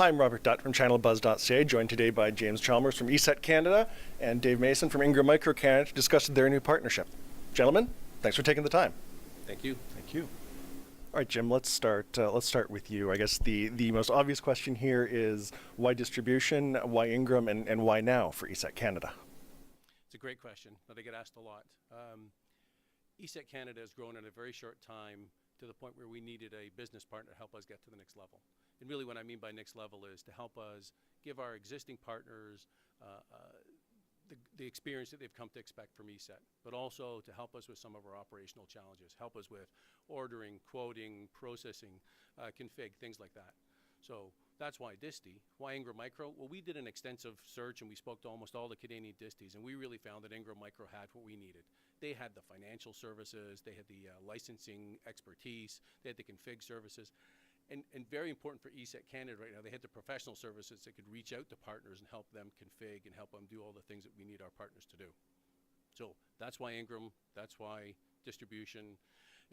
Hi, I'm Robert Dutt from channelbuzz.ca, joined today by James Chalmers from ESET Canada and Dave Mason from Ingram Micro Canada to discuss their new partnership. Gentlemen, thanks for taking the time. Thank you. Thank you. All right, Jim, let's start with you. I guess the most obvious question here is why distribution, why Ingram, and why now for ESET Canada? It's a great question, but I get asked a lot. ESET Canada has grown in a very short time to the point where we needed a business partner to help us get to the next level. And really what I mean by next level is to help us give our existing partners the experience that they've come to expect from ESET, but also to help us with some of our operational challenges, help us with ordering, quoting, processing, config, things like that. So that's why Disty. Why Ingram Micro? Well, we did an extensive search and we spoke to almost all the Canadian Disties, and we really found that Ingram Micro had what we needed. They had the financial services, they had the licensing expertise, they had the config services, and very important for ESET Canada right now, they had the professional services that could reach out to partners and help them config and help them do all the things that we need our partners to do. So that's why Ingram, that's why distribution,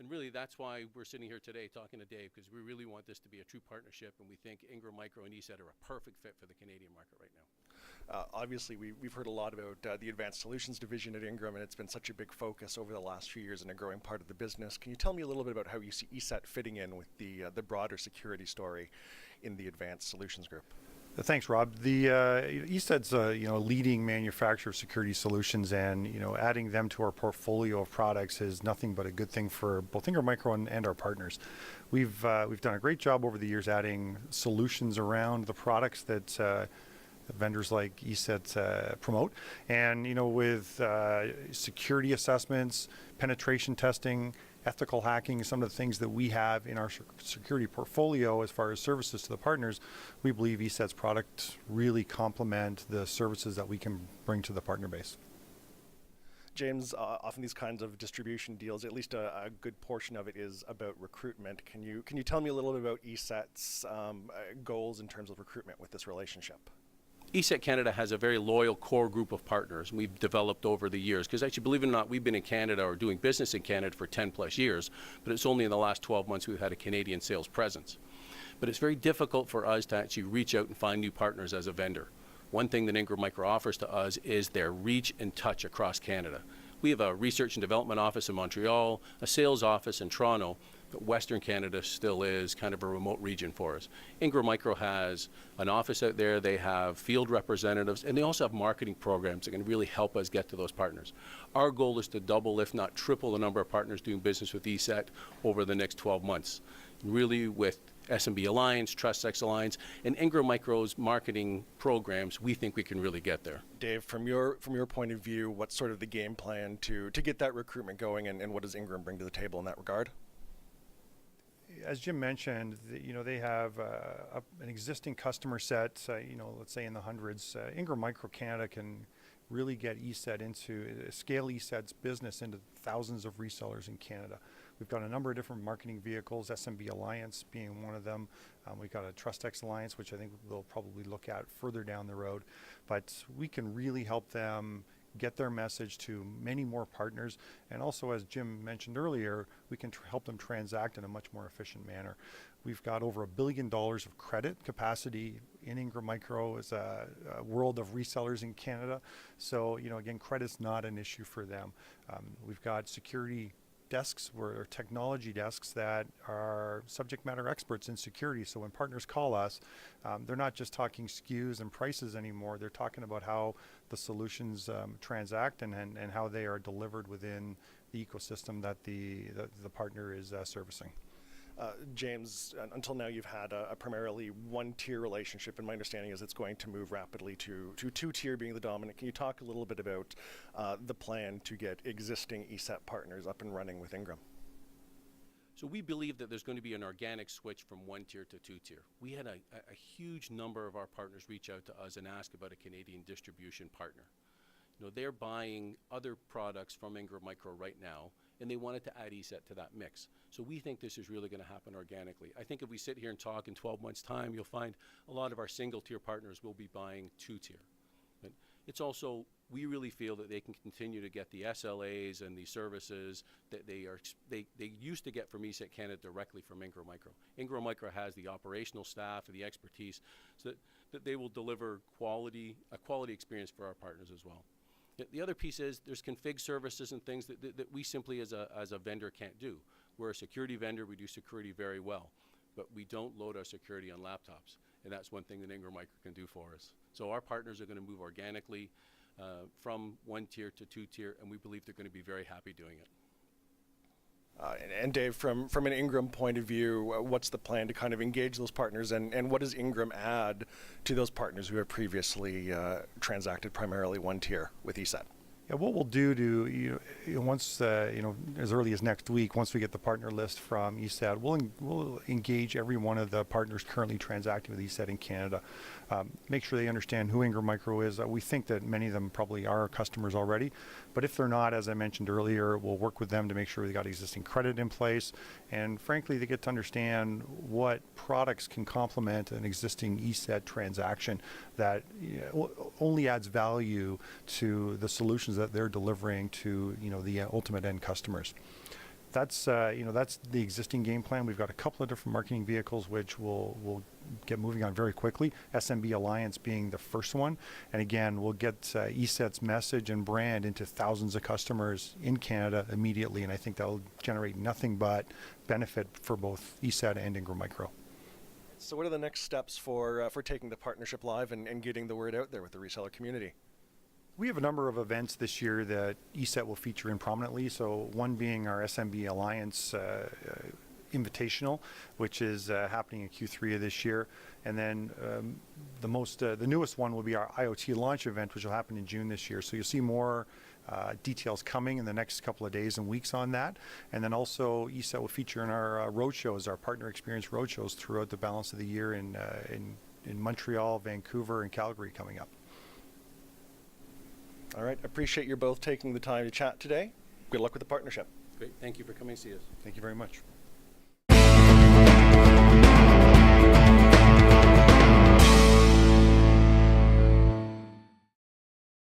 and really that's why we're sitting here today talking to Dave, because we really want this to be a true partnership, and we think Ingram Micro and ESET are a perfect fit for the Canadian market right now. Obviously, we've heard a lot about the Advanced Solutions division at Ingram, and it's been such a big focus over the last few years and a growing part of the business. Can you tell me a little bit about how you see ESET fitting in with the broader security story in the Advanced Solutions group? Thanks, Rob. The ESET's a leading manufacturer of security solutions, and adding them to our portfolio of products is nothing but a good thing for both Ingram Micro and our partners. We've done a great job over the years adding solutions around the products that vendors like ESET promote, and with security assessments, penetration testing, ethical hacking, some of the things that we have in our security portfolio as far as services to the partners, we believe ESET's products really complement the services that we can bring to the partner base. James, often these kinds of distribution deals, at least a good portion of it is about recruitment. Can you tell me a little bit about ESET's goals in terms of recruitment with this relationship? ESET Canada has a very loyal core group of partners we've developed over the years, because actually, believe it or not, we've been in Canada or doing business in Canada for 10 plus years, but it's only in the last 12 months we've had a Canadian sales presence. But it's very difficult for us to actually reach out and find new partners as a vendor. One thing that Ingram Micro offers to us is their reach and touch across Canada. We have a research and development office in Montreal, a sales office in Toronto, but Western Canada still is kind of a remote region for us. Ingram Micro has an office out there, they have field representatives, and they also have marketing programs that can really help us get to those partners. Our goal is to double, if not triple, the number of partners doing business with ESET over the next 12 months. Really with SMB Alliance, TrustX Alliance, and Ingram Micro's marketing programs, we think we can really get there. Dave, from your point of view, what's sort of the game plan to get that recruitment going, and what does Ingram bring to the table in that regard? As Jim mentioned, they have an existing customer set, let's say in the hundreds. Ingram Micro Canada can really get ESET scale ESET's business into thousands of resellers in Canada. We've got a number of different marketing vehicles, SMB Alliance being one of them. We've got a TrustX Alliance, which I think we'll probably look at further down the road. But we can really help them get their message to many more partners, and also, as Jim mentioned earlier, we can help them transact in a much more efficient manner. We've got over $1 billion of credit capacity in Ingram Micro as a world of resellers in Canada. So, again, credit's not an issue for them. We've got security desks or technology desks that are subject matter experts in security. So when partners call us, they're not just talking SKUs and prices anymore. They're talking about how the solutions transact and how they are delivered within the ecosystem that the partner is servicing. James, until now you've had a primarily one-tier relationship, and my understanding is it's going to move rapidly to two-tier being the dominant. Can you talk a little bit about the plan to get existing ESET partners up and running with Ingram? So we believe that there's going to be an organic switch from one tier to two tier. We had a huge number of our partners reach out to us and ask about a Canadian distribution partner. They're buying other products from Ingram Micro right now, and they wanted to add ESET to that mix. So we think this is really going to happen organically. I think if we sit here and talk in 12 months' time, you'll find a lot of our single-tier partners will be buying two-tier. But it's also we really feel that they can continue to get the SLAs and the services that they used to get from ESET Canada directly from Ingram Micro. Ingram Micro has the operational staff and the expertise so that they will deliver a quality experience for our partners as well. The other piece is there's config services and things that we simply as a vendor can't do. We're a security vendor, we do security very well, but we don't load our security on laptops. And that's one thing that Ingram Micro can do for us. So our partners are going to move organically from 1 tier to 2 tier, and we believe they're going to be very happy doing it. And Dave, from an Ingram point of view, what's the plan to kind of engage those partners, and what does Ingram add to those partners who have previously transacted primarily 1 tier with ESET? Yeah, what we'll do to once as early as next week, once we get the partner list from ESET, we'll engage every one of the partners currently transacting with ESET in Canada. Make sure they understand who Ingram Micro is. We think that many of them probably are our customers already, but if they're not, as I mentioned earlier, we'll work with them to make sure we got existing credit in place, and frankly, they get to understand what products can complement an existing ESET transaction that only adds value to the solutions that they're delivering to the ultimate end customers. That's that's the existing game plan. We've got a couple of different marketing vehicles which we'll get moving on very quickly. SMB Alliance being the first one, and again we'll get ESET's message and brand into thousands of customers in Canada immediately, and I think that'll generate nothing but benefit for both ESET and Ingram Micro. So what are the next steps for taking the partnership live and getting the word out there with the reseller community? We have a number of events this year that ESET will feature in prominently. So one being our SMB Alliance Invitational, which is happening in Q3 of this year. And then the newest one will be our IoT launch event, which will happen in June this year. So you'll see more details coming in the next couple of days and weeks on that. And then also ESET will feature in our roadshows, our partner experience roadshows throughout the balance of the year in Montreal, Vancouver, and Calgary coming up. All right, appreciate you both taking the time to chat today. Good luck with the partnership. Great, thank you for coming to see us. Thank you very much.